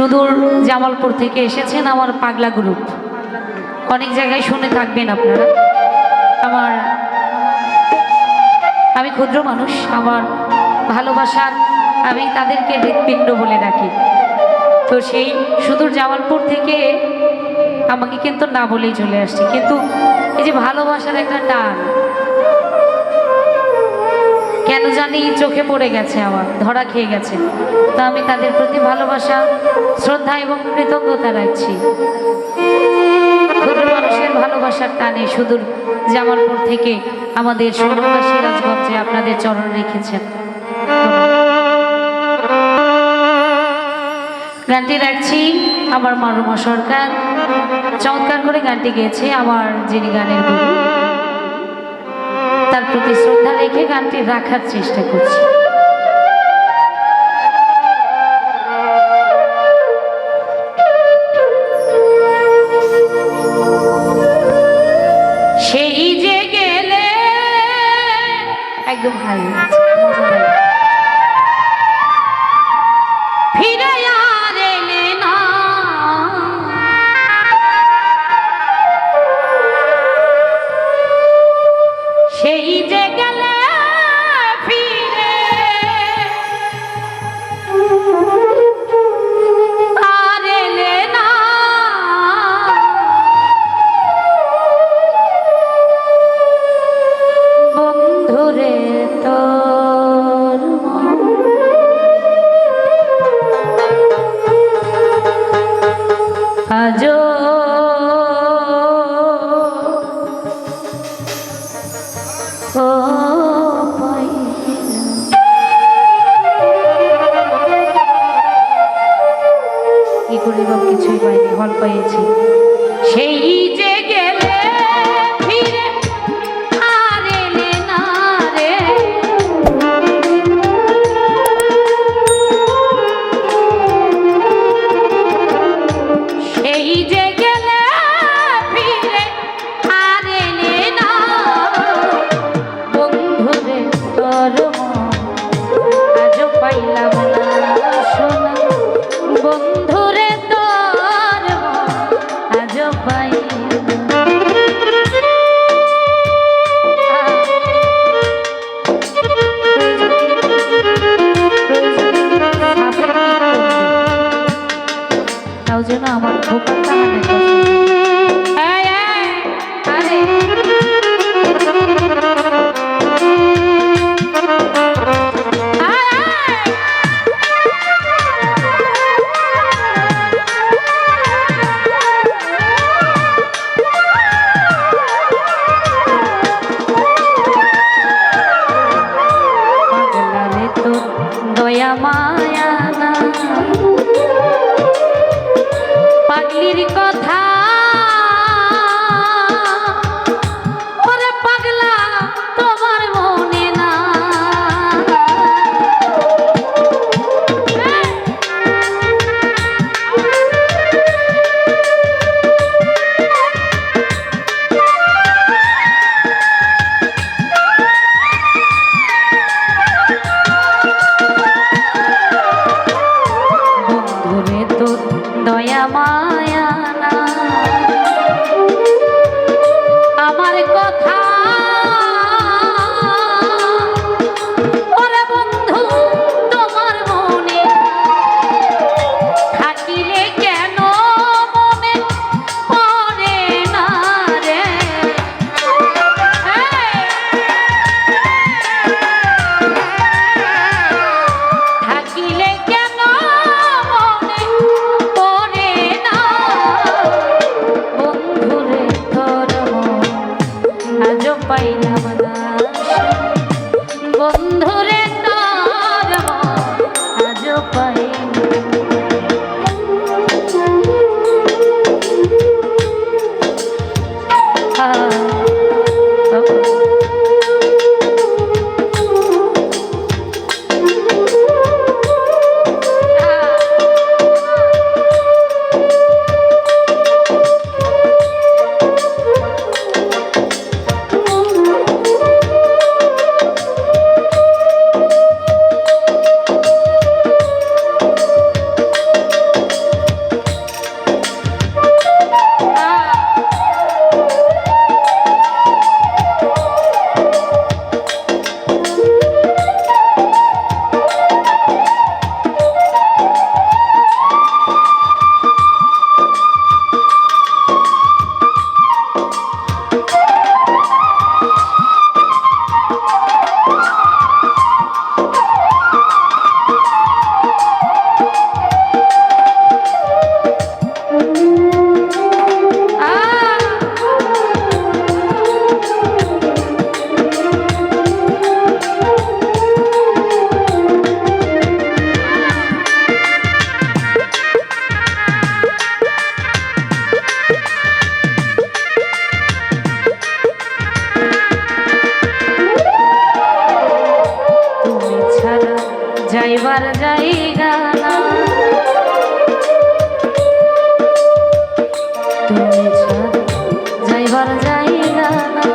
সুদূর জামালপুর থেকে এসেছেন আমার পাগলা গ্রুপ। অনেক জায়গায় শুনে থাকবেন আপনারা। আমি ক্ষুদ্র মানুষ, আমার ভালোবাসার আমি তাদেরকে হৃৎপিণ্ড বলে ডাকি। তো সেই সুদূর জামালপুর থেকে আমাকে কিন্তু না বলেই চলে আসছে, কিন্তু এই যে ভালোবাসার একটা টান কেন জানি চোখে পড়ে গেছে, আমার ধরা খেয়ে গেছে। তো আমি তাদের প্রতি ভালোবাসা, শ্রদ্ধা এবং কৃতজ্ঞতা রাখছি। ক্ষুদ্র মানুষের ভালোবাসার টানে সুদূর জামালপুর থেকে আমাদের সোনামা সিরাজগঞ্জে আপনাদের চরণ রেখেছেন। গানটি রাখছি আমার মারুমা সরকার, চমৎকার করে গানটি গেয়েছে আমার যিনি গানের গুরু, তার প্রতি শ্রদ্ধা রেখে গানটি রাখার চেষ্টা করছি। সেই যে গেলে একদম হাই মজা লাগে, ফিরে আর এলে না, সেই যে গেলে ফিরে আর এলে না, বন্ধুরে তোর আজো ও কি করিব, কিছুই পাইনি, ফল পাইছি। সেই যে গেলে ফিরে আর এলে না রে, সেই যে গেলে ফিরে আর এলে না, বন্ধুরে তোর আজও পাইলাম না সোনা, বন্ধুরে তোর আজও পাইলাম না। তাও যেন আমার ভোকাল তাহলে দয়া মায়া না, পাগলির কথা ওরে পাগলা তোমার মনে না, বন্ধুরে তোর দয়া মায়া না, জায়গা না, তুমি ছাড়া যাইবার জায়গা না।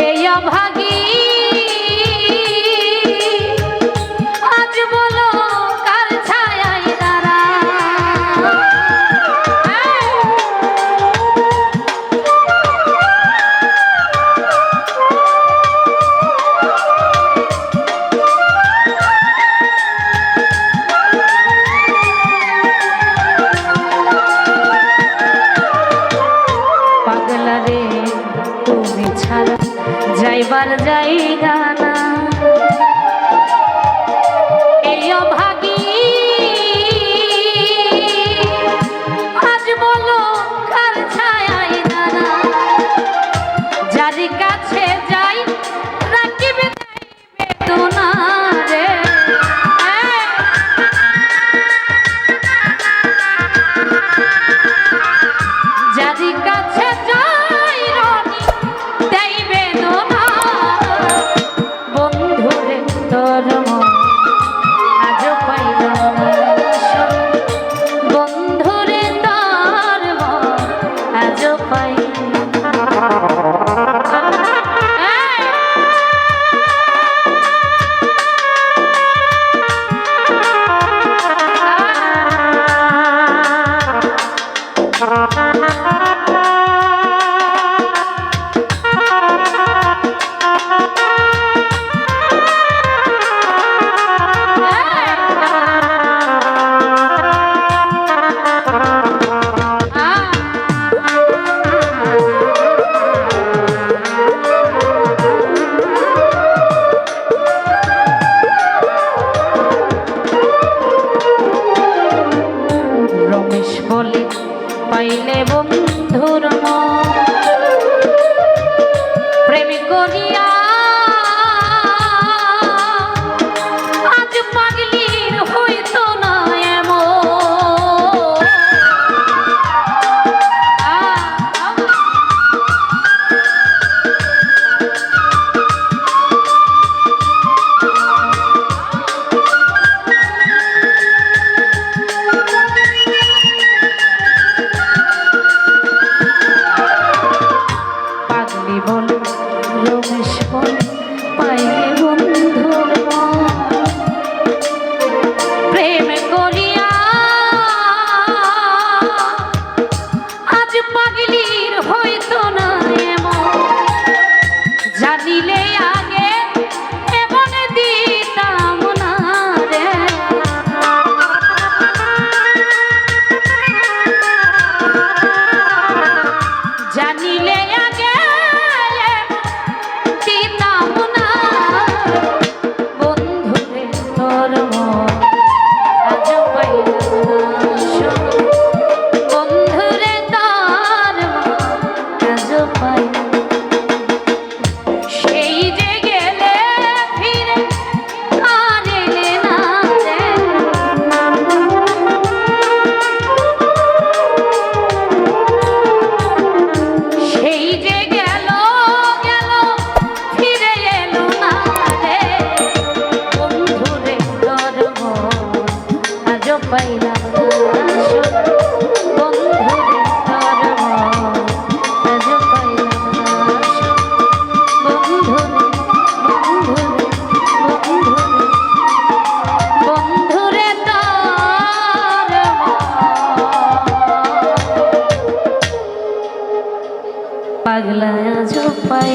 এই অভাগী আজ বলো কার ছায়ায় দাঁড়া, পাগলা রে তুমি ছাড়া যাইবার জায়গা না। এই অভাগী আজ বলো কার ছায়ায় দাঁড়া, যার কাছে যাই রাখিবে বেদনা রে, যার কাছে যাই রনি দেই বেদনা। বন্ধুরে তোর মন আজও পাইলাম না, বন্ধুরে তোর মন আজও পাইলাম না। রমেশ বলে পাইলে বন্ধুর মন, প্রেম করিয়া আজ পাগলির হইতো না এমন। পাগলি বলে রমেশ বলে পাইলে বন্ধুর মন, প্রেম করিয়া আজ পাগলির হইতো না এমন। জানিলে আগে এমন দিতাম না রে, জানিলে আগে দিতাম না। বন্ধুরে তোর মন আজও পাইলাম না, বন্ধুরে তোর মন আজও পাইলাম না। সেই যে গেলে ফিরে আর এলে না রে, সেই যে গেল গেল ফিরে এলো না রে, বন্ধুরে তোর মন আজও পাইলাম না, বন্ধুরে তোর মন আজও পাইলাম না। বন্ধুরে বন্ধুরে বন্ধুরে বন্ধুরে তোর মন পাগলা আজও পাই।